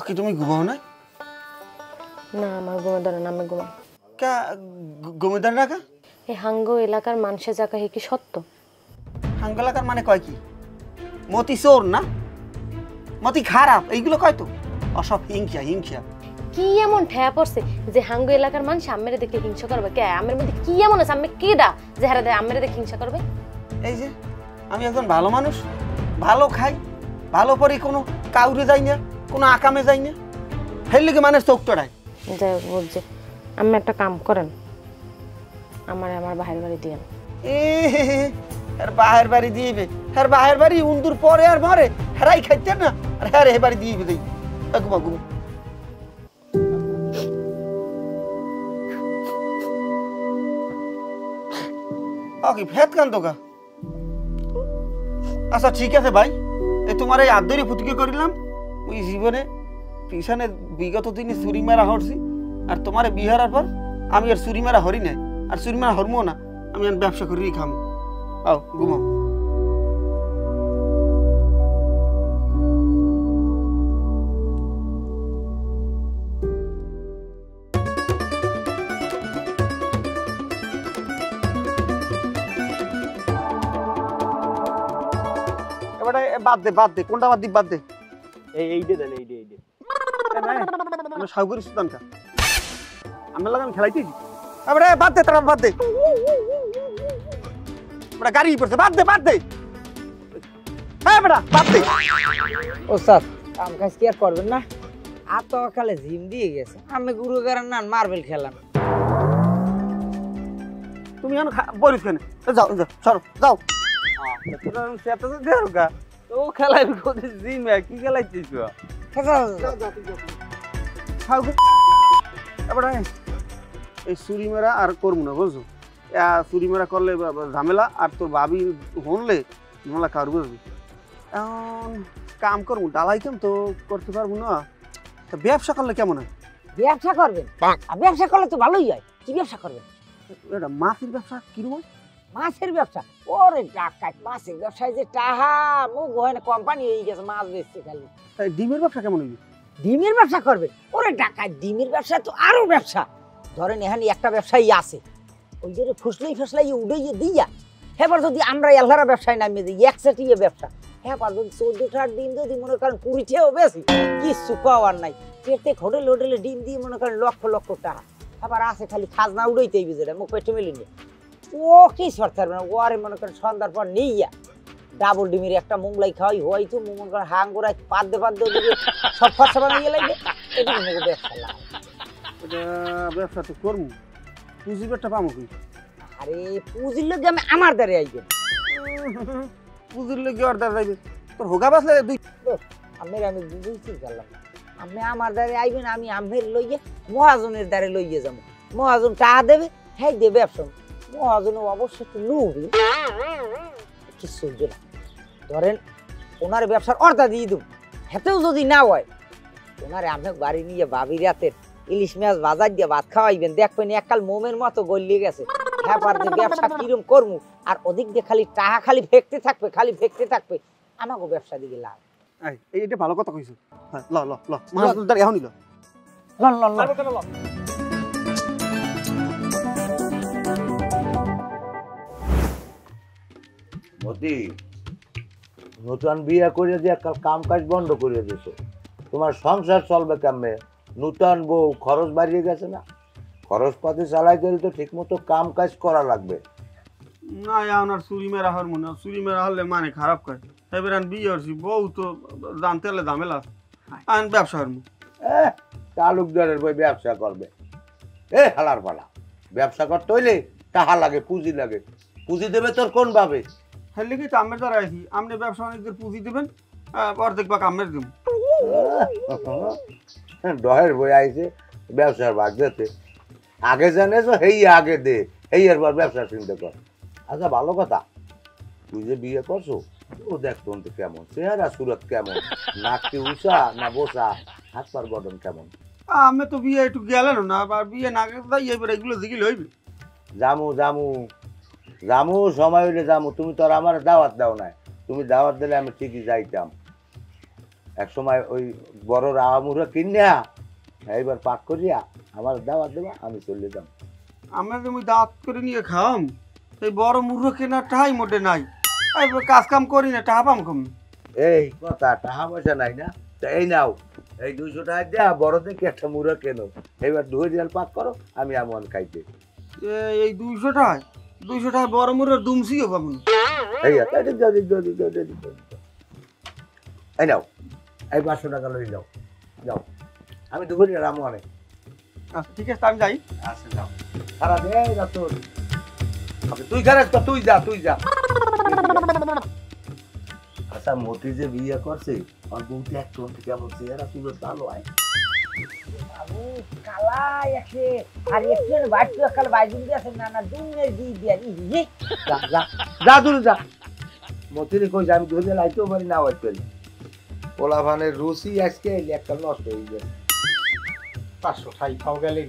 কি তুমি ঘুমাও না? না আমার ঘুমাদার না, আমি ঘুমাই। কা ঘুমাদার না কা? এই হাঙ্গো এলাকার মানুষের জায়গা কি সত্য? হাঙ্গো এলাকার মানে কয় কি? মতি চোর না, মতি খারাপ, এইগুলো কয় তো। অসব হিংসা হিংসা। কি এমন ঠেয়া পড়ছে যে হাঙ্গো এলাকার মানুষ আমেরে দেখে হিংসা করবে? কে আমের মধ্যে কি এমন আছে? আমি কেডা যে হারা দেয় আমেরে দেখে হিংসা করবে? এই যে আমি একজন ভালো মানুষ, ভালো খাই, ভালো পরে কোনো কাউরে যাই না, কোনো আকামে যাই না, ফেললে কি মানুষ চোখ চড়ায়। যাই হোক বলছে, আমি একটা কাম করেন, আমার বাহির বাড়ি দিয়েন। আর বাহির বাড়ি দিয়েবে, আর বাহির বাড়ি উন্দুর পরে আর মরে হেরাই খাইতে না, আর হ্যাঁ এ বাড়ি দিয়েবে দেই ঘুমা ঘুমা। কি ফেত কান তো কা? আচ্ছা ঠিক আছে ভাই, এই তোমার এই আদরি ফুটকি করিলাম, ওই জীবনে পিছনে বিগত দিনে চুরি মারা হরছি, আর তোমার বিহারার পর আমি আর চুরি মারা হরি নাই, আর চুরি মারা হরমো না, আমি আর ব্যবসা করি খাম। আও ঘুমাও। বাদ দে বাদ দে, কোনটা বাদ দি বাদ দে। এইটা দেন, এইটা আমি সাউগুরি সুদানকা আমার লাগে আমি খেলাইতেছি। আরে বাদ দে, তারা বাদ দে, বড় গাড়ি পড়ছে, বাদ দে বাদ দে। হ্যাঁ বেটা বাদ দে। ওস্তাদ কাম কাজ কি আর করবেন না? আর তো কালে জিম দিয়ে গেছে, আমি গুরু গারান না মার্বেল খেলাম। তুমি এখন বলিস কেন? যাও যাও সরো যাও। ও খেলাই জিম কি খেলাইছিস? এই চুরি মেরা আর করবো না বুঝছো? চুরি মেরা করলে ঝামেলা, আর তোর ভাবি হনলে ঝামেলা কার বুঝবি। এখন কাম করবো, ডালাই কাম তো করতে পারবো না, ব্যবসা করলে কেমন হয়? ব্যবসা করবেন? ব্যবসা করলে তো ভালোই হয়। কি ব্যবসা করবেন? এটা মাছের ব্যবসা। কিরকম? মাছের ব্যবসা? ওরে ডাকাত, মাছের ব্যবসায় যে টাহা মুখ হয় না, কোম্পানি হয়ে গেছে মাছ বেচতে খালি। ডিমের ব্যবসা কেমন হইবে? ডিমের ব্যবসা করবেন? ওরে ডাকাত, ডিমের ব্যবসা তো আরো ব্যবসা। ধরেন এখানে একটা ব্যবসায়ী আছে, ওই যে ফুসলাই উড়াইয়ে দিয়া, এবার যদি আমরা এল্লারা ব্যবসায় নামিয়ে দিই, একসাথে ব্যবসা, এবার যদি 14টার ডিম যদি মনে করেন 20টাও বেশি, কিচ্ছু পাওয়ার নাই। প্রত্যেক হোটেলে ডিম দিয়ে মনে করেন লক্ষ লক্ষ টাকা। আবার আছে খালি খাজনা উড়াইতেই বুঝে মুখ পেটে মিলিয়ে। ও কি সরতে পারবে না, ওরে মনে করেন সন্ধ্যার পর নিইয়া ডাবল ডিমের একটা মোংলাই খাওয়াই হয়তো মনে করেন হাঙ্গোরায় পাদ্দে সব খরচা বানিয়ে লাগবে। এটা ব্যবসা লাভ। ব্যবসা তো করবো, পুঁজি পেটটা পাবো কি? আরে পুঁজির লোক আমি আমার দ্বারে আইবেন। পুঁজির লোক আর দ্বারা যাইবে তোর হোগা বাসলে দুই। আমি বুঝতে পারলাম, আপনি আমার দ্বারে আইবেন, আমি আমের লইয়ে মহাজনের দ্বারে লইয়ে যাবো। মহাজন টাকা দেবে, হ্যাঁ দেবে ব্যবসা। মহাজন অবশ্য একটু লুবি, কি চলছে না। ধরেন ওনার ব্যবসার অর্ধা দিয়ে দেব, হেতেও যদি না হয় ওনারে আমি বাড়ি নিয়ে ভাবি রাতের ইলিশ মাছ বাজার দিয়ে ভাত খাওয়াইবেন, দেখবেন এককাল মোমের মতো গলিয়ে গেছে। হ্যাঁ পারবে ব্যবসা কিরম করবো, আর ওদিক দিয়ে খালি টাকা খালি ফেকতে থাকবে, আমাকে ব্যবসা দিকে লাভ। এইটা ভালো কথা কইছো। হ্যাঁ ল ল ল মাছ দাঁড়ি এখনই ল। লন লন লন মতি, নতুন বিয়ে করে দিয়ে কাম কাজ বন্ধ করে দিছো, তোমার সংসার চলবে কেমনে? নতুন বউ খরচ বাড়িয়ে গেছে না, খরচ পাতি চালাই গেলে তো ঠিক মতো কাম কাজ করা লাগবে। না এখন আর চুরি মেরা হওয়ার মনে হয়, চুরি মেরা হলে মানে খারাপ করে। এবার আমি বিয়ে করছি, বউ তো জানতে হলে ঝামেলা আছে। আমি ব্যবসা করবো। তালুকদারের বই ব্যবসা করবে? হালার পালা, ব্যবসা করতে হইলে টাকা লাগে, পুঁজি লাগে। পুঁজি দেবে তোর কোন ভাবে? হ্যাঁ লিখি তো আমের দ্বারা আছি, আপনি ব্যবসা বাণিজ্যের পুঁজি দেবেন, অর্ধেক বা কামের দেব। ডহের বই আইছে ব্যবসার ভাগ দিতে, আগে জানেছ হেই আগে দে, এই এর পর ব্যবসা চিন্তা কর। আচ্ছা ভালো কথা, তুই যে বিয়ে করছো ও দেখ তোর কেমন চেহারা, সুরত কেমন, নাকটি উষা না বসা, হাত পার গঠন কেমন? আমি তো বিয়ে একটু গেলেন না, আবার বিয়ে না গেলে এবার এগুলো দিলে হইবে। জামু জামু জামু, সময় হইলে জামু। তুমি তো আর আমার দাওয়াত দাও নাই, তুমি দাওয়াত দিলে আমি ঠিকই যাইতাম। এক সময় ওই বড় রামুরা কিনিয়া এইবার পাক করিয়া আমার দাওয়াত দেবা, আমি চলে যাম। আমরা তুমি দাঁত করে নিয়ে খাওয়াম, এই বড় মুরো কেনার টাকাই মোটে নাই। কাজ কাম করি না, টাকা পাম কম। এই কথা, টাকা পয়সা নাই না? তা এই নাও, এই 200 টাকা দেয়া বড় দেখে একটা মুড়ো কেনো, এবার 2 রিয়াল পাক করো, আমি আমন খাইতে। এই 200 টাকা বড় মুরোর দুমসিও পাবো না। এই এই নাও, এই 500 টাকা লই যাও, যাও, আমি 2 রিয়াল আমো অনেক। আচ্ছা ঠিক আছে, আমি যাই। আচ্ছা যাও, খারাপ এই না তোর। তুই খারাপ কর, তুই যা, তুই যা। আচ্ছা মতি যে বিয়ে করছে, আর বউতে একটু কেমন চেহারা, তুই ভালো হয় বাবু কালাই আছে আর একজন বাড়তি কাল বাইজুন আছে না না দুনিয়ার দি দিয়া ই যা যা যা, দূরে যা। মতিরে কই আমি ধরে লাইতেও পারি না, আওয়াজ পেলে পোলাভানের রুচি আজকে একটা নষ্ট হয়ে যায়। 500 ঠাই খাও গেলে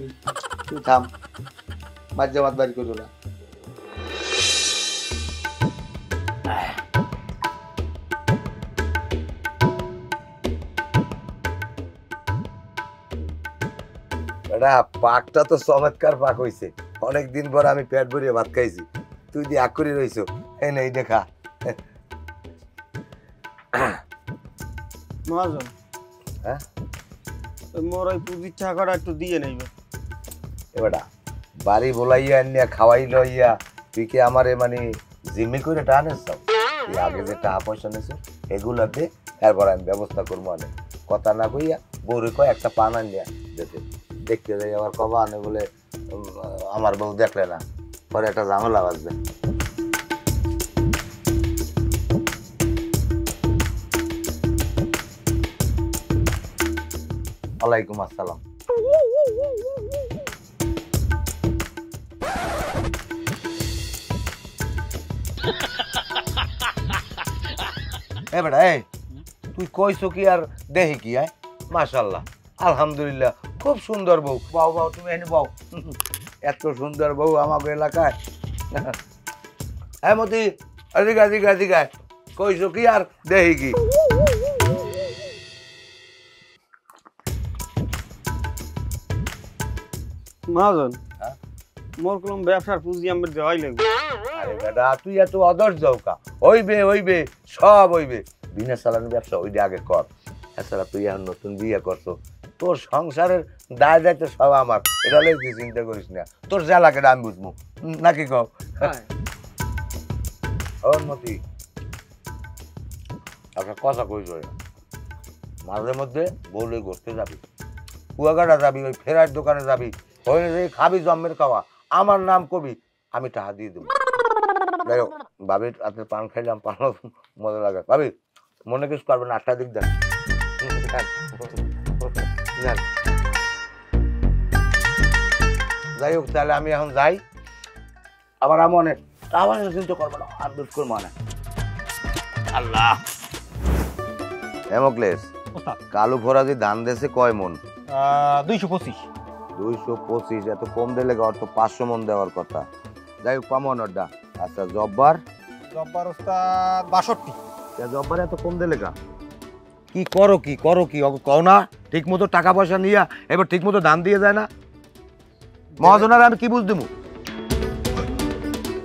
তুই থাম, মাঝে মাঝ বাড়ি করো না। পাকটা তো চমৎকার পাক হইছে, অনেকদিন পর আমি পেট ভরিয়ে ভাত খাইছি। তুই দিয়ে আগ করে রইছো, এই নেই দেখা। মহাজন, হ্যাঁ মোর ওই পুঁজির টাকাটা একটু দিয়ে নেইবে। এবারটা বাড়ি বলাইয়া নিয়ে খাওয়াই লইয়া তুই কি আমারে মানে জিম্মি করে টানেছ? তুই আগে যে টাকা পয়সা নিছ এগুলা দে, এরপর আমি ব্যবস্থা করবো। অনেক কথা না কইয়া বউরে কয় একটা পান আনিয়া যেতে, দেখতে যাই আবার কবা আনে বলে আমার বউ দেখলে না, পরে একটা ঝামেলা বাজবে। ওয়ালাইকুম আসসালাম। বেটা এই তুই কইছো কি আর দেখি কি? মাশাআল্লাহ, আলহামদুলিল্লাহ, খুব সুন্দর বউ। বাউ বাউ, তুমি এনে বাউ। এত সুন্দর বউ আমাকে এলাকায়। হ্যাঁ মতি, এদিকে এদিকে এদিকে, কইছো কি আর দেখি কি? মহাজন, মোর কলম ব্যবসার পুঁজি আমার দেওয়াই লাগবে। আরে বেটা তুই এত অদর্শ যাও কা? হইবে হইবে, সব হইবে। বিনা চালানি ব্যবসা ওইটা আগে কর। এছাড়া তুই এখন নতুন বিয়ে করছো, তোর সংসারের দায় দায়িত্ব সব আমার, এটা লই তুই চিন্তা করিস না। তোর যা লাগে আমি বুঝবো, নাকি কও? মতি একটা কথা কইস, মাঝে মধ্যে বউলে ঘুরতে যাবি, কুয়াকাটা যাবি, ওই ফেরার দোকানে যাবি, ওই খাবি জম্মের খাওয়া, আমার নাম কবি, আমি টাকা দিয়ে দেবো। যাই হোক, ভাবির হাতে পান খাইলাম, পান মজা লাগে। ভাবি মনে কিছু পারবে না, 8টার দিক দেন। যাই হোক তাহলে আমি এখন যাই, আবার আমি অনেক আবার চিন্তা করবো না, আর দুধ করবো না। আল্লাহ হেমোক্লেস, কালু ফরাজি ধান দেশে কয় মন? 225। 225, এত কম দিলে তো 500 মন দেওয়ার কথা। যাই হোক পামো অর্ডারটা। আচ্ছা জব্বার? জব্বার ওস্তাদ 62। জব্বার এত কম দিলে কা? কি করো কি কও না? ঠিক মতো টাকা পয়সা নিয়া এবার ঠিক মতো দান দিয়ে যায় না। মহাজনের আমি কি বুঝ দিমু?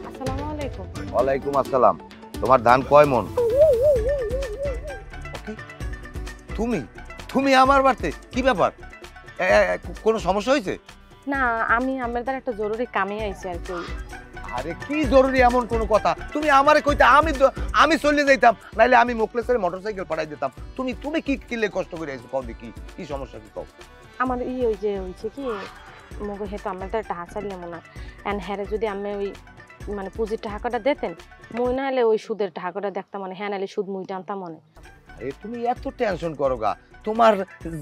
আসসালামু আলাইকুম। ওয়ালাইকুম আসসালাম। তোমার ধান কয় মন? তুমি তুমি আমার বাড়িতে কি ব্যাপার? কোনো সমস্যা হয়েছে? না, আমি আমার দ্বারা একটা জরুরি কামে আইছি আর কি। আরে কি জরুরি এমন কোনো কথা? তুমি আমারে কইতে আমি চলে যাইতাম, নাইলে আমি মোকলেসের মোটরসাইকেল পাঠাই দিতাম। তুমি কি কিলে কষ্ট করে আইছো? কও দেখি কি সমস্যা, কি কও? আমার ওই যে হইছে কি মগো হেতু আমার দ্বারা টাকা চালিয়ে মনে এন্ড হ্যারে যদি আমি ওই মানে পুঁজির টাকাটা দিতেন মই না হলে ওই সুদের টাকাটা দেখতাম মানে হ্যাঁ নাহলে সুদ মুই টানতাম মনে। আরে তুমি এত টেনশন করো গা, তোমার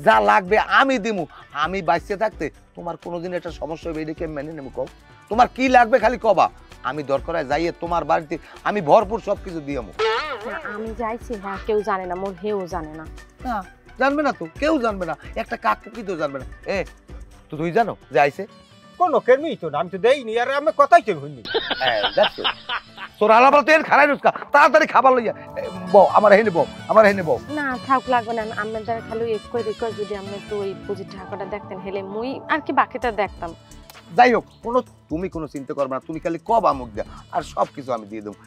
যা লাগবে আমি দিমু। আমি বাইসে থাকতে তোমার কোনোদিন একটা সমস্যা হবে এটাকে মেনে নেবো? কও তোমার কি লাগবে খালি কবা, আমি দরকার হয় যাইয়ে তোমার বাড়িতে আমি ভরপুর সবকিছু দিয়ামু। আমি যাইছি, হ্যাঁ কেউ জানে না, মোর হেও জানে না। না জানবে না তো, কেউ জানবে না, একটা কাকুকি তো জানবে না। তো তুই জানো যে আইছে? কোন কেমি তো আমি তো দেইনি, আর আমি কথাই তো হইনি। দেখছো তোর আলাপালা তো এর খারাই রুস্কা, তাড়াতাড়ি খাবার লইয়া বউ আমার হেনে বউ, আমার হেনে বউ। না থাক লাগবে না, আমার দ্বারা খালি এক কই রিকোয়েস্ট যদি আমি একটু ওই পুঁজির টাকাটা দেখতেন হেলে মুই আর কি বাকিটা দেখতাম। যাই হোক তুমি কোনো চিন্তা করবে না, তুমি খালি কবা মুখ দেয়া আর সব কিছু আমি দিয়ে দেবো।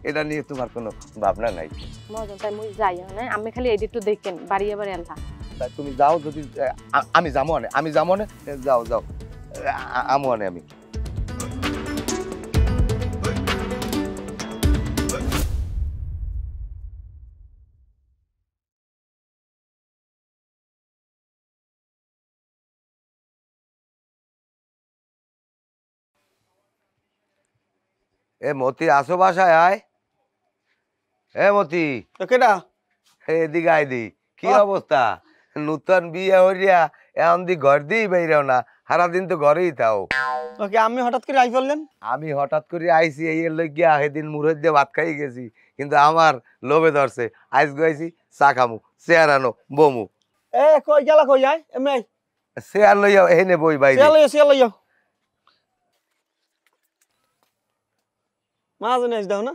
এটা নিয়ে তোমার কোনো ভাবনা নাই। মজা তাই মুই যাই না, আমি খালি এডিট একটু দেখেন বাড়ি আবার এলহা। তাই তুমি যাও, যদি আমি যাবো আনে যাও আমু আনে আমি। মতি আসো বাসায় আয়। মতি কেডা? এদিকে আয় দি। কি অবস্থা? নূতন বিয়ে হইয়া এখন দি ঘর দিই বাইরেও না, সারাদিন তো ঘরেই থাও। ওকে আমি হঠাৎ করে আই পড়লেন? আমি হঠাৎ করে আইছি এই লইয়া, সেদিন মুরদ দিয়ে ভাত খাই গেছি, কিন্তু আমার লোভে ধরছে, আইস গাইছি চা খামু, চেয়ার আনো বমু। কই গেলা কই যায় এমনি? চেয়ার লইয়া এনে বই বাইরে। চেয়ার লইয়া মা জানে দাও না।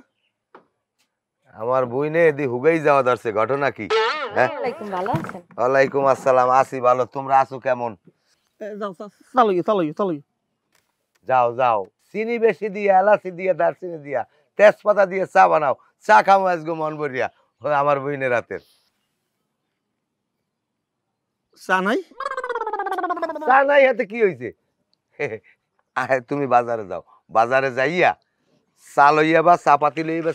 আমার বই নে দি হুগাই যাওয়া ধরছে, ঘটনা কি? ওয়ালাইকুম, ভালো আছেন? ওয়ালাইকুম আসসালাম, আছি ভালো, তোমরা আছো কেমন? যাও চিনি বেশি দিয়ে, এলাচি দিয়ে, দারচিনি দিয়া, তেজপাতা দিয়ে চা বানাও, চা খামো আজকে মন ভরিয়া। আমার বইনের রাতের চা নাই? চা নাই হাতে কি হয়েছে? তুমি বাজারে যাও, বাজারে যাইয়া চা লইয়া বা চা পাতি লইয়া,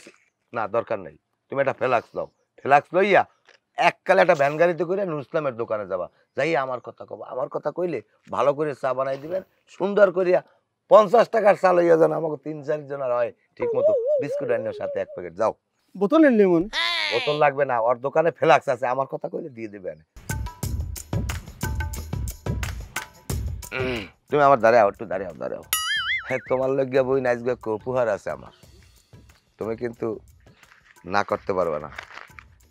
না দরকার নাই, তুমি একটা ফ্লাক্স দাও, ফ্লাক্স লইয়া এককালে একটা ভ্যান গাড়িতে করে নুর ইসলামের দোকানে যাবা, যাইয়া আমার কথা কবা, আমার কথা কইলে ভালো করে চা বানাই দিবেন, সুন্দর করিয়া 50 টাকার চা লইয়া যান, আমাকে 3-4 জনের হয় ঠিক মতো, বিস্কুট আনার সাথে 1 প্যাকেট। যাও। বোতল এনে মন? বোতল লাগবে না, ওর দোকানে ফ্লাক্স আছে, আমার কথা কইলে দিয়ে দিবেন। তুমি আমার দাঁড়াও, একটু দাঁড়াও। তোমার লইয়া বই নাচ গে উপহার আছে আমার, তুমি কিন্তু না করতে পারবে না।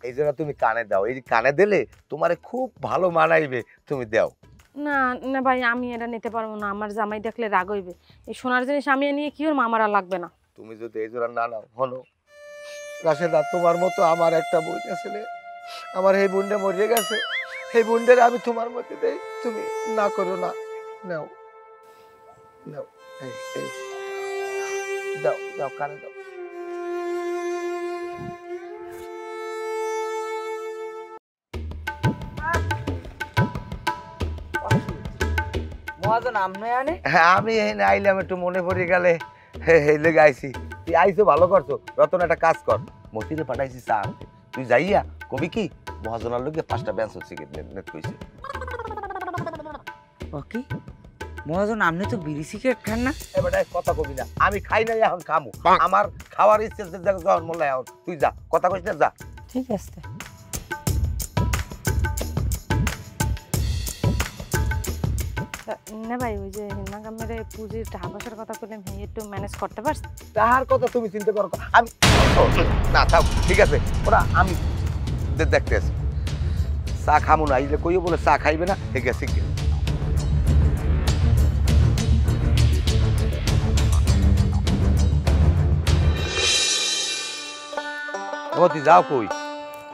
এই জন্য তুমি কানে দাও, এই কানে দিলে তোমারে খুব ভালো মানাইবে, তুমি দাও। না না ভাই, আমি এটা নিতে পারবো না, আমার জামাই দেখলে রাগ হইবে। এই সোনার জিনিস আমি নিয়ে কি ওর মামারা লাগবে না। তুমি যদি এই জন্য না নাও, হলো রাশেদা, তোমার মতো আমার একটা বোন আছে, আমার এই বোনটা মরিয়ে গেছে, এই বোনটারে আমি তোমার মধ্যে দেই, তুমি না করো না, নাও দাও কানে দাও। হ্যাঁ আমি আইলাম, একটু মনে পড়ে গেলে এই লেগে আইসি। তুই আইসো ভালো করছো রতন, একটা কাজ কর, মতিরে পাঠাইছি চা আনতে, তুই যাইয়া কবি কি মহাজনার লোকে 5টা ব্যান্স হচ্ছে নেট কইছে। ওকে মহাজন, আপনি তো বিড়ি সিগারেট খান না? এবার কথা কবি না, আমি খাই নাই, এখন খামু, আমার খাওয়ার ইচ্ছে যখন মনে হয়, তুই যা, কথা কইস না, যা। ঠিক আছে। না ভাই, ওই যে হিমা গামের পুঁজির টাকা পয়সার কথা বললাম, হ্যাঁ একটু ম্যানেজ করতে পারছি? তাহার কথা তুমি চিন্তা করো, আমি না থাক, ঠিক আছে, ওরা আমি দেখতে আছি, চা খামু না, এই যে কইও বলে চা খাইবে না, ঠিক আছে। মতি যাও কই?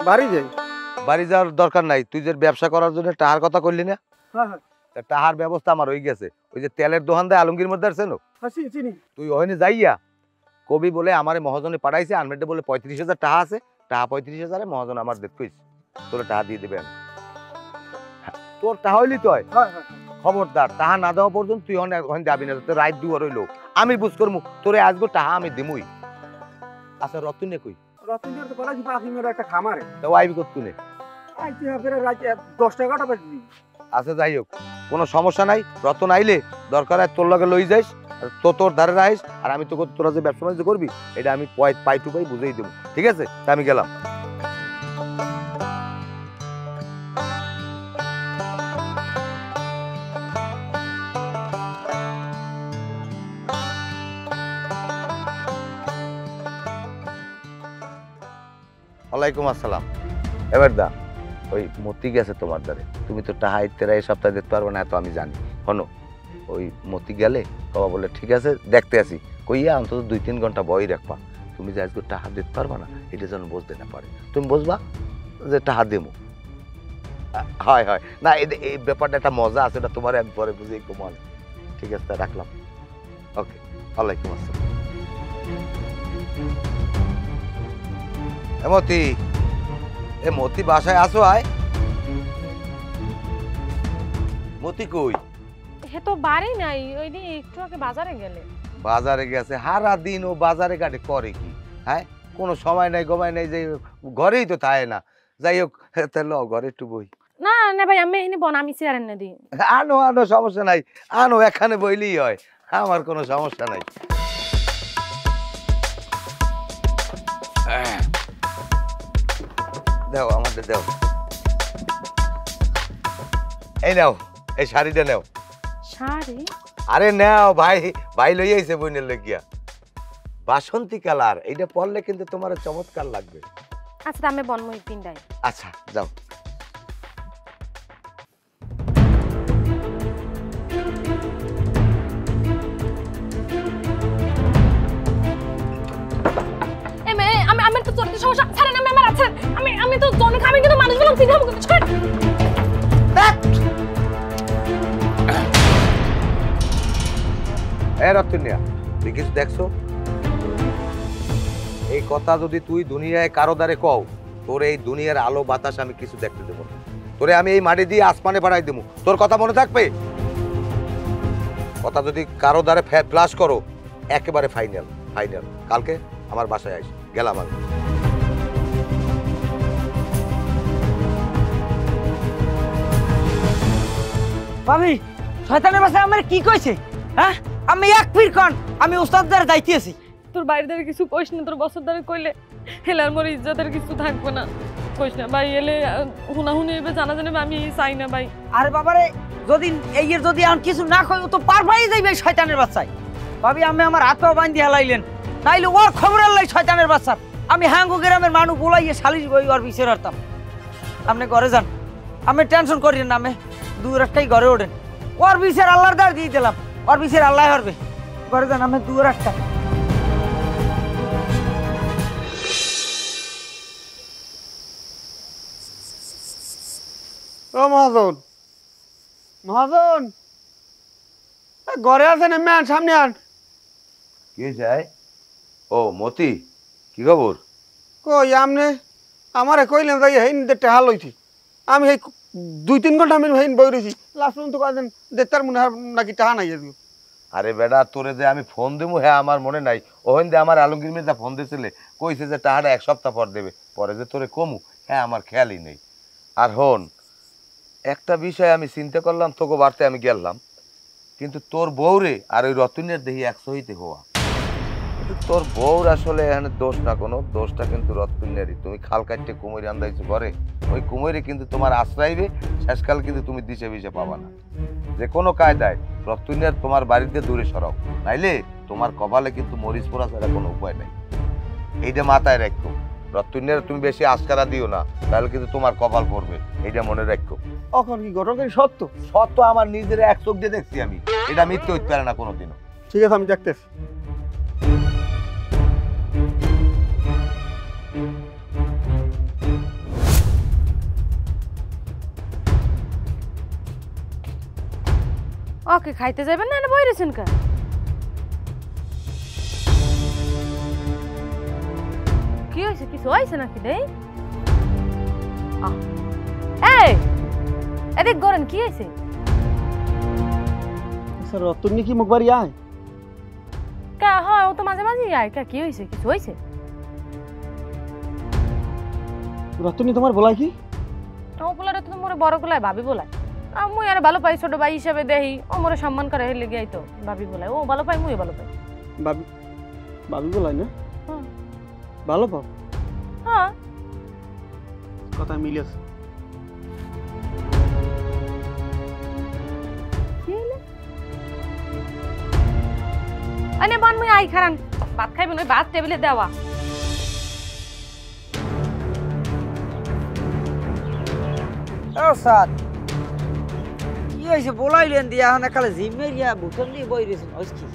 বাড়ি যাই। বাড়ি যাওয়ার দরকার নাই, তুই যে ব্যবসা করার জন্য টাহার কথা করলি না, হ্যাঁ হ্যাঁ তা টাহার ব্যবস্থা আমার হয়ে গেছে। ওই যে তেলের দোকান দেয় আলমগীর মধ্যে আছে না, চিনি তুই ওখানে যাইয়া কবি বলে আমারে মহাজনে পাঠাইছে, আনমেটে বলে 35,000 টাকা আছে, টাকা 35,000 মহাজন আমার দেখছিস, তোরে টাকা দিয়ে দেবে। তোর টাকা হইলি তুই হ্যাঁ হ্যাঁ খবরদার টাকা না দেওয়া পর্যন্ত তুই ওখানে যাবি না, তোর রাইট দুয়ার হইলো আমি বুঝ করবো, তোরে আসবো টাকা আমি দিমুই। আচ্ছা রতনে কই? রতনদের তো বলা পাখিমের একটা খামারে তো আইবি কতক্ষণে? আইতে হবে রাত 10টা বাজে। আচ্ছা যাই হোক, কোনো সমস্যা নাই, রতন আইলে দরকার হয় তোর লগে লই যাইস, তো তোর ধারে রাখিস, আর আমি তো তোরা যে ব্যবসা বাণিজ্য করবি এটা আমি পাই টু পাই বুঝেই দেবো, ঠিক আছে? তা আমি গেলাম। ওয়ালাইকুম আসসালাম। এবার দা ওই মতি গেছে তোমার দ্বারে, তুমি তো টাহা ইত্তেরা এই সপ্তাহে দেখতে পারবে না, তো আমি জানি। হনো ওই মতি গেলে বাবা বলে ঠিক আছে দেখতে আসি, কইয়া অন্তত 2-3 ঘন্টা বই রাখবা, তুমি যে আজকে টাহা দিতে পারবা না এটা যেন বুঝতে না পারে, তুমি বুঝবা যে টাহা দেবো। হয় হয় না, এই ব্যাপারটা একটা মজা আছে, এটা তোমার আমি পরে বুঝে কমান। ঠিক আছে তা রাখলাম, ওকে, ওয়ালাইকুম আসসালাম। মতি, এ মতি বাসায় আসো? আয় মতি কই? হে তো বাড়ি নাই, ওই দিন একটু আগে বাজারে গেলে। বাজারে গেছে? হারা দিন ও বাজারে ঘাটে করে কি? হ্যাঁ, কোনো সময় নাই গমায় নাই, যে ঘরেই তো থাকে না। যাই হোক, তাহলে ঘরে একটু বই। না না ভাই, আমি এখানে বন, আমি চেয়ার এনে দিই। আনো আনো, সমস্যা নাই, আনো, এখানে বইলেই হয়, আমার কোনো সমস্যা নাই। দাও আমাদের দাও, এই নাও, এই শাড়িটা নাও। শাড়ি? আরে নাও, ভাই ভাই লই আইছে বইনের লগিয়া, বাসন্তী কালার, এইটা পরলে কিন্তু তোমার চমৎকার লাগবে। আচ্ছা আমি বনমই পিন্ডাই। আচ্ছা যাও। আমি তো চলতে সমস্যা, ছাড়েন, আমি আমার আছেন, আমি তো জনে খাবি, কিন্তু মানুষ বললাম চিন্তা হবে কিন্তু ছাড়। এ রতনিয়া, তুই কিছু দেখছো? এই কথা যদি তুই দুনিয়ায় কারো দ্বারে কও, তোর এই দুনিয়ার আলো বাতাস আমি কিছু দেখতে দেবো না, তোরে আমি এই মাটি দিয়ে আসমানে বাড়াই দেবো। তোর কথা মনে থাকবে? কথা যদি কারো দ্বারে ফ্লাশ করো, একেবারে ফাইনাল ফাইনাল। কালকে আমার বাসায় আইস, গেলাম আমি। ভাবি শয়তানের বাসায় আমার কি কইছে? হ্যাঁ, আমি এক ফির কন আমি উস্তাদদের দায়িত্বে আছি। তোর বাইরে দ্বারা কিছু কইস না, তোর বছর দ্বারা কইলে হেলার মোর ইজ্জতের কিছু থাকবে না, কইস না ভাই। এলে হুনাহুনি এবে জানা জানে আমি চাই না ভাই। আরে বাবারে, যদি এই যদি আর কিছু না কই, ও তো পারবাই যাইবে শয়তানের বাচ্চায়। ভাবি আমি আমার হাত পা বান্ধি হালাইলেন, নাইলে ওর খবর আল্লাহ শয়তানের বাচ্চা। আমি হাঙ্গু গ্রামের মানুষ বলাইয়ে সালিশ বই ওর বিচার হারতাম। আপনি ঘরে যান, আমি টেনশন করেন না, আমি দূর একটাই ঘরে ওঠেন, ওর বিচার আল্লাহর দ্বার দিয়ে দিলাম, ওর বিচার আল্লাহ করবে। ঘরে যান, আমি দূর একটা। ও মহাজন, মহাজন ঘরে আছেন? এমনি আন, সামনে আন। কে যায়? ও মতি, কি খবর? কই আমনে আমারে কইলেন যাই হেইন দেখতে হাল হইছি, আমি এই 2-3 ঘন্টা আমি হেইন বই রইছি, লাস্ট পর্যন্ত কয়েকদিন দেখতার মনে হয় নাকি টাহা নাই আজকে। আরে বেটা, তোরে যে আমি ফোন দেবো হ্যাঁ আমার মনে নাই, ওখান দিয়ে আমার আলমগীর মির্জা ফোন দিয়েছিলে, কইছে যে টাকাটা 1 সপ্তাহ পর দেবে, পরে যে তোরে কমু হ্যাঁ আমার খেয়ালই নেই। আর হন, একটা বিষয় আমি চিন্তা করলাম, তোকে বাড়তে আমি গেলাম, কিন্তু তোর বউরে আর ওই রতনের দেখি একশো হইতে হওয়া, কিন্তু তোর বউর আসলে এখানে দোষ না, কোনো দোষটা কিন্তু রতনেরই। তুমি খাল কাটতে কুমির আন্দাইছো ঘরে, ওই কুমিরে কিন্তু তোমার আশ্রয়বে, শেষকাল কিন্তু তুমি দিশে বিশে পাবা না। যে কোনো কায়দায় রতনের তোমার বাড়িতে দূরে সরাও, নাইলে তোমার কপালে কিন্তু মরিচ পোড়া ছাড়া কোনো উপায় নাই। এইটা মাথায় রাখো, রতনের তুমি বেশি আস্কারা দিও না, তাহলে কিন্তু তোমার কপাল পড়বে, এইটা মনে রাখো। এখন কি ঘটনা সত্য? সত্য, আমার নিজের এক চোখ দিয়ে দেখছি আমি, এটা মিথ্যে হইতে পারে না কোনোদিনও। ঠিক আছে, আমি দেখতেছি। ওকে খাইতে যাবেন না বই রেছেন কা কি হয়েছে কিছু হয়েছে নাকি রে এই এদিক গরেন কি হয়েছে স্যার রতন কি মুখ বাড়ি আয় কা হয় ও তো মাঝে মাঝে আয় কা কি হয়েছে কিছু হয়েছে রতন তোমার বলাই কি ও বলারে তো মোরে বড় গুলায় ভাবি বলায় মুই আর ভালো পাই ছোট ভাই হিসাবে দেহি ও মোরে সম্মান করে হেলে গিয়াই তো ভাবি বলায় ও ভালো পাই মুই ভালো পাই ভাবি ভাবি বলাই না হ্যাঁ ভালো পাও হ্যাঁ কথা মিলেছে আনে বান মুই আই খারান ভাত খাইবেন ওই ভাত টেবিলে দেওয়া স্যার কি হয়েছে বলাইলেন দিয়া এখন একালে জিমেরিয়া বুটন দিয়ে বই রয়েছেন কি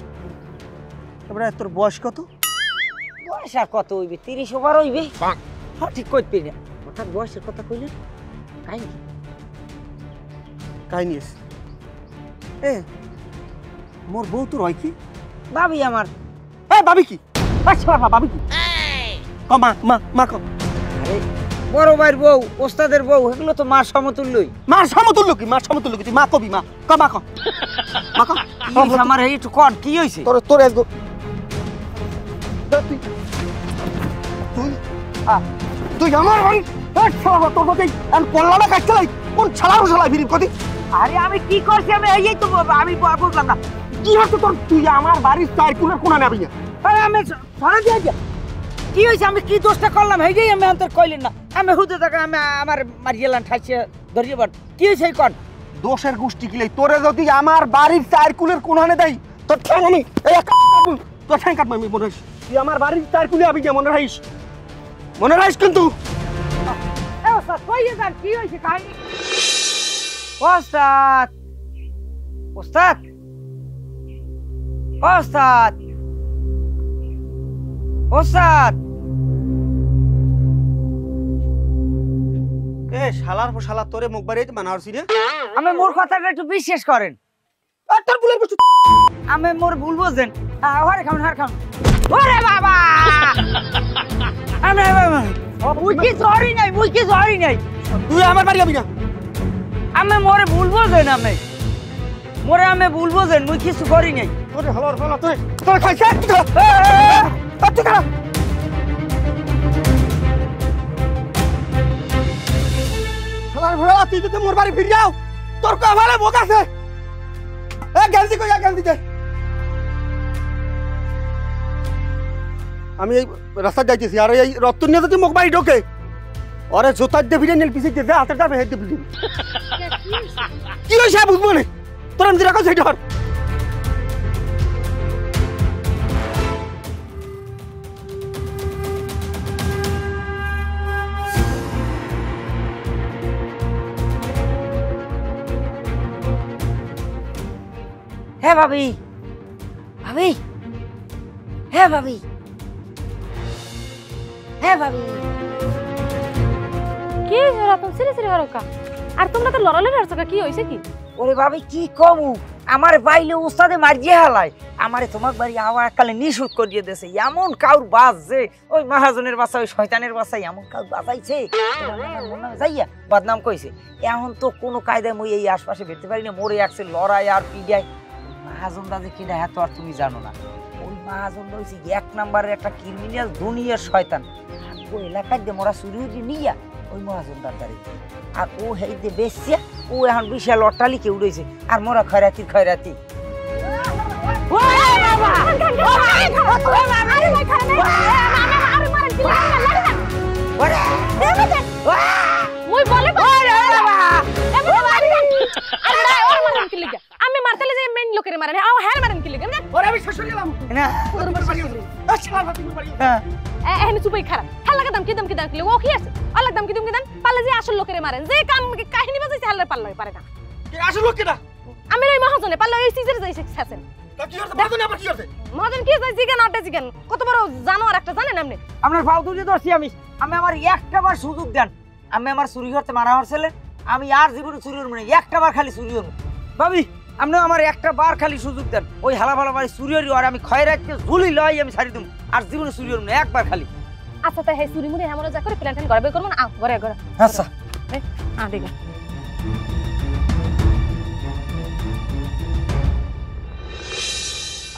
তারপরে তোর বয়স কত বয়স আর কত হইবে 30 ওভার হইবে হ্যাঁ ঠিক কইতে না হঠাৎ বয়সের কথা কইলেন কাহিনী কাহিনী আছে এ মোর বউ তোর হয় কি ভাবি আমার এ ভাবি কি আচ্ছা ভাবি কি ক মা মা মা ক আরে বড় ভাইয়ের বউ ওস্তাদের বউ এগুলো তো মার সমতুল্যই মা সমতুল্য কি মা সমতুল্য কি তুই মা কবি মা ক মা ক মা ক আমার এই একটু কন কি হইছে তোর তোর একগো তুই তুই তুই আমার ভাই ছাড়া তোর কথাই আর কল্লাটা কাটতে লাই কোন ছাড়াও ছাড়াই ফিরি কদি আরে আমি কি করছি আমি এই তো আমি বুঝলাম না কি হচ্ছে তোর তুই আমার বাড়ির সাইকুলের কোনা নেবি না আরে আমি ধরে দিয়ে যা কি হইছে আমি কি দোষটা করলাম হেই আমি অন্তর কইলেন না আমি হুদে টাকা আমি আমার মারিয়েলাম ঠাইছে ধরিয়ে বাট কি হইছে কোন দোষের গোষ্ঠী কিলে তোরে যদি আমার বাড়ির সাইকুলের কোনানে দেই তোর ঠ্যাং আমি এই তোর ঠ্যাং কাটবো আমি মনে রাখিস তুই আমার বাড়ির সাইকুলে আবি যে মনে রাখিস কিন্তু এ ওস্তাদ কইয়ে যান কি হইছে কাহিনী ওস্তাদ ওস্তাদ ওস্তাদ ওস্তাদ এ শালার পর শালা তোরে মুখ বাড়িতে মানারছি রে আমি মোর কথাটা একটু বিশ্বাস করেন আর তোর বুলের বস্তু আমি মোর ভুল বুঝেন হারে খান ওরে বাবা আমি মুই কি সরি নাই তুই আমার বাড়ি আবি না আমি মোরে ভুল বুঝেন আমি ভুল বুঝেন মুই কিছু করি নাই তোরে হলার হলা তুই তোর খাইছে তুই খারাপ শালার ভরা তুই যদি মোর বাড়ি ফিরে যাও তোর কপালে ভোগ আছে এ গেলদি কই গেলদি দে আমি এই রাস্তা যাইতেছি আর এই রতন নিয়ে যদি মুখ বাড়ি ঢোকে ওরে জোতার দিয়ে ফিরে নিল পিছিয়ে দিয়ে হাতের কাপে হেঁটে ফিরে কি হয়েছে বুঝবো না তোর আমি যেটা কথা সেটা হ্যাঁ ভাবি হ্যাঁ ভাবি কি রতন সিরি সিরি হরকা আর তোমরা তো লড়ালে লড়ছো কি হইছে কি ওরে ভাবি কি কমু আমার বাইলে উস্তাদে মারিয়ে হালায় আমারে তোমার বাড়ি আওয়া কালে নিশুট করিয়ে দেছে এমন কাউর বাস যে ওই মহাজনের বাসা ওই শয়তানের বাসা এমন কাউর বাসাইছে যাইয়া বদনাম কইছে এখন তো কোনো কায়দায় মই এই আশপাশে বেরতে পারি না মরে একসে লড়াই আর পিডিয়ায় মহাজন দাদা কিনা হ্যাঁ তো আর তুমি জানো না ওই মহাজন হয়েছে 1 নম্বরের একটা ক্রিমিনাল দুনিয়ার শয়তান ওই এলাকায় দিয়ে মোরা চুরি নিয়া ওই মহাজন দাদারে আর ও হেইতে বেশিয়া ও এখন বিশাল অট্টালিকে উড়েছে আর মোরা খয়রাতি আমি মারতেলে যে মেন লোকের মারেন আও হ্যাঁ মারেন কি লাগে না ওরে আমি শেষ হয়ে গেলাম না এখানে চুপাই খারাপ হাল্লা দাম কি ও কি আছে আল্লাহ দাম কি দাম পালে যে আসল লোকের মারেন যে কাম কাহিনী বাজাইছে হাল্লার পাল্লা পারে না কি আসল লোক কেডা আমি ওই মহাজনে পাল্লা ওই সিজারে যাইছে ছাছেন তা কি করতে মহাজন আবার কি করতে মহাজন কি যাই জিগান আটে জিগান কত বড় জানোয়ার একটা জানেন আপনি আপনার ফাউ দুজে ধরছি আমি আমার একটা বার সুযোগ দেন আমি আমার চুরি করতে মানা হরছিলেন আমি আর জীবনে চুরি করব না একটা বার খালি চুরি করব ভাবি আপনি আমার একটা বার খালি সুযোগ দেন, ওই হালা ভালা বাড়ি চুরিয়রি আর আমি ক্ষয় রাখতে ঝুলি লই আমি ছাড়ি দিম, আর জীবনে চুরিয়র না, একবার খালি। আচ্ছা তাই হে চুরি মুড়ি হ্যাঁ যা করে প্ল্যান ট্যান ঘরে বের করবো না, ঘরে ঘরে আচ্ছা দেখে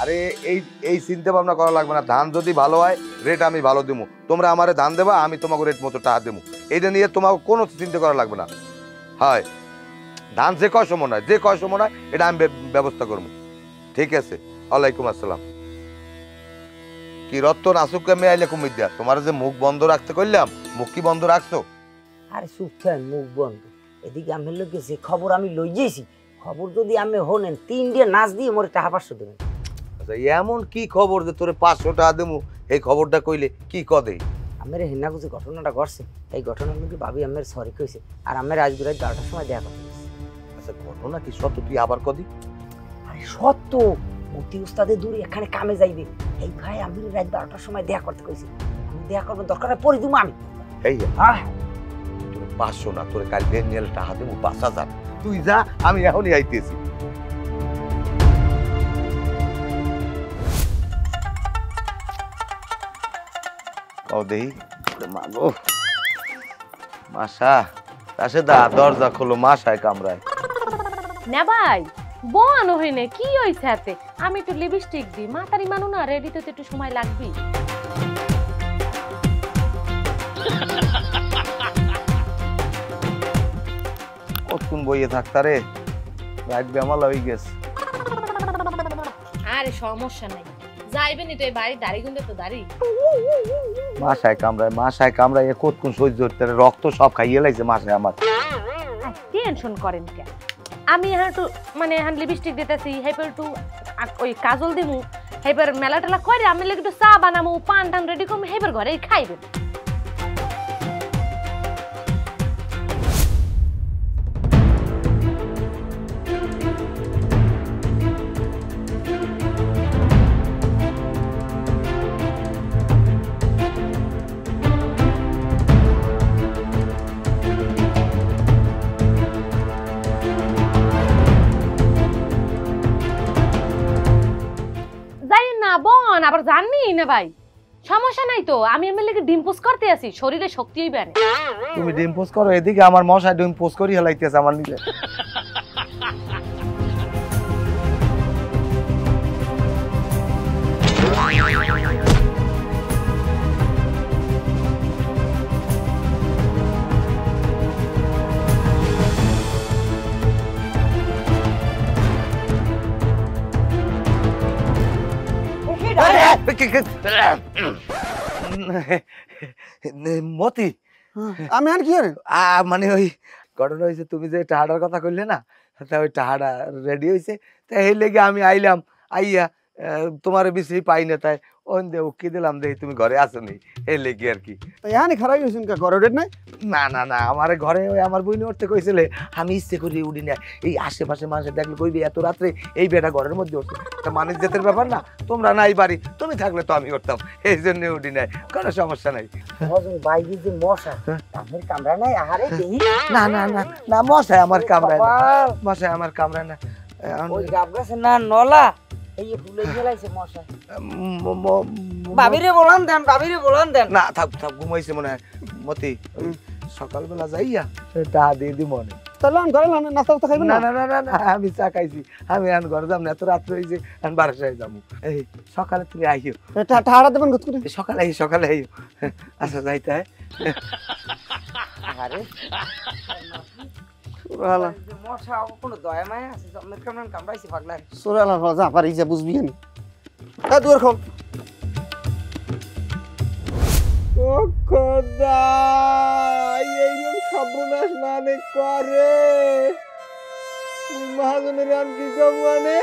আরে এই এই চিন্তা ভাবনা করা লাগবে না। ধান যদি ভালো হয় রেট আমি ভালো দেবো, তোমরা আমারে ধান দেবা, আমি তোমাকে রেট মতো টাকা দেবো। এইটা নিয়ে তোমাকে কোনো চিন্তা করা লাগবে না। হয় ধান যে কয় সময় নয়, যে কয় সময় নয় এটা আমি ব্যবস্থা করবো। ঠিক আছে, ওয়ালাইকুম আসসালাম। কি রত্তন আসুক আমি আইলে কুমির দেয়া, তোমার যে মুখ বন্ধ রাখতে করলাম, মুখ কি বন্ধ রাখছো? আরে চুপ থাকেন, মুখ বন্ধ। এদিকে আমি লোক যে খবর আমি লই যাইছি, খবর যদি আমি হনেন 3 দিয়ে নাচ দিয়ে মোরে টাকা 500 দেবেন। আচ্ছা এমন কি খবর যে তোরে 500 টাকা দেবো, এই খবরটা কইলে কি কদে? আমার হেনা যে ঘটনাটা ঘটছে, এই ঘটনার মধ্যে ভাবি আমার সরি কইছে, আর আমার আজ রাত 12টার সময় দেখা করতে গেছে। আচ্ছা ঘটনা কি সত্য, তুই আবার কদি? আরে সত্য, মতি উস্তাদের দূরে এখানে কামে যাইবে, এই ভাই আমি রাত 12টার সময় দেখা করতে কইছি। আমি দেখা করবেন, দরকার হয় পরে দিমু আমি। এই তোর 500 না, তোর কাল নিয়ে টাকা দেবো 5000। তুই যা, আমি এখনই আইতেছি। ও দেই মাগো মাসা, তাসে দা দরজা খোলো, মাসায় কামড়ায়। না ভাই বনো হইনে কি হইছে হাতে, আমি একটু লিপস্টিক দিই, মাতারি মানু না, রেডি তো একটু সময় লাগবে। কতক্ষণ বইয়ে থাকতারে, রাত বেমালা হয়ে গেছে। আরে সমস্যা নাই, যাইবেনি তো এই বাড়ি দাড়ি গুন্দে তো দাড়ি। মাসায় কামড়ায়, মাসায় কামড়ায়, এ কতক্ষণ সহ্য করতে, রক্ত সব খাইয়ে লাইছে মাসায় আমার। টেনশন করেন কেন, আমি এখন একটু মানে এখন লিপস্টিক দিতেছি, হেপর একটু ওই কাজল দিমু, হেপর মেলা টেলা করে আমি একটু চা বানামু, পান টান রেডি করবো, হেপর ঘরে খাইবেন। বোন আবার জাননি না ভাই, সমস্যা নাই তো, আমি আমার লাগে ডিম পোস্ট করতে আসি, শরীরে শক্তি হইবে। তুমি ডিম পোস্ট করো, এদিকে আমার মশায় ডিম পোস্ট করি হেলাইতেছে আমার নিজে। মতি আমি আর কি আরে মানে ওই ঘটনা হয়েছে, তুমি যে টাহাটার কথা কইলে না, তা ওই টাহাটা রেডি হয়েছে, তাই এই লেগে আমি আইলাম, আইয়া তোমার বেশি পাই না, তাই ওন দে উকি দিলাম, দেখি তুমি ঘরে আসো নি, এই লেগে আর কি। এখানে খারাপ হয়েছেন কা ঘরে ডেট নাই? না না না, আমার ঘরে ওই আমার বই উঠতে কইছিলে, আমি ইচ্ছে করি উঠি না। এই আশেপাশে মানুষের দেখলে কইবি এত রাত্রে এই বেটা ঘরের মধ্যে উঠছে, তা মানুষ জেতের ব্যাপার না, তোমরা নাই বাড়ি, তুমি থাকলে তো আমি উঠতাম, এই জন্য উঠি নাই, কোনো সমস্যা নাই। বাইরে যে মশা, আমার কামড়া নাই, আহারে দেই না না না না, মশাই আমার কামড়ায় না, মশাই আমার কামড়ায় না। ওই গাব গাছে না নলা এই ফুলে গেলাইছে মশা। বাবিরে বলান দেন, বাবিরে বলান দেন। না থাক থাক, ঘুমাইছে মনে হয় মতি, সকালবেলা যাইয়া টাকা দিয়ে দি মনে। তাহলে আমি ঘরে নাস্তা টাস্তা খাইবেন না না? না না না, আমি চা খাইছি, আমি এখন ঘরে যাবো না, এত রাত্রে হয়েছে, আমি বারাসায় যাবো। এই সকালে তুমি আইও, টাহারা দেবেন কত করে? সকালে আইও, সকালে আইও। আচ্ছা যাইতে হয়। আরে সুরালা মশা কোনো দয়া মায়া আছে, জমের কেমন কামড়াইছে পাগলা। সুরালা যা পারি যা বুঝবি কেন? দুয়ার খোল। ও খোদা, এইরকম সর্বনাশ মানে করে মহাজনের আর কি কম মানে?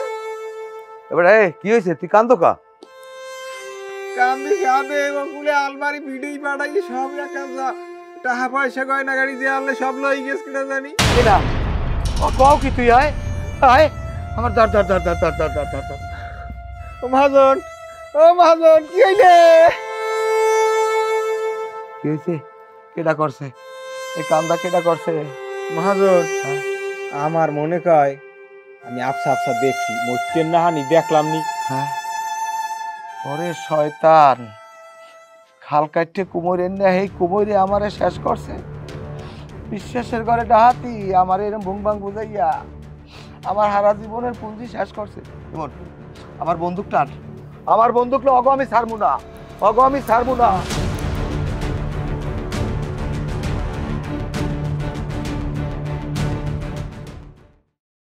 এবারে কি হয়েছে, তুই কান্দো কা? কান্দি সাবে বকুলে আলমারি ভিডিও পাঠাই সব রাখা যা, টাকা পয়সা গয়না গাড়ি যে আনলে সব লই গেছ কিনা জানি। কেনা ও কও কি তুই? আয় আয়, আমার ধর ধর ধর ধর ধর ধর ধর ধর ধর। ও মহাজন, ও মহাজন, কি হইলে? কি হয়েছে? কেডা করছে এই কামটা, কেডা করছে? মহাজন, আমার মনে কয় আমি আফসা আফসা দেখছি মরতেন না হানি দেখলাম নি। হ্যাঁ ওরে শয়তান, খাল কাটতে কুমোর এনে এই কুমোরে আমারে শেষ করছে। বিশ্বাসের ঘরে ডাহাতি আমার এরকম ভুং ভাং বুঝাইয়া আমার হারা জীবনের পুঁজি শেষ করছে। ইমন আমার বন্দুকটা, আমার বন্দুকটা অগো আমি ছাড়বো না, অগো আমি ছাড়বো না।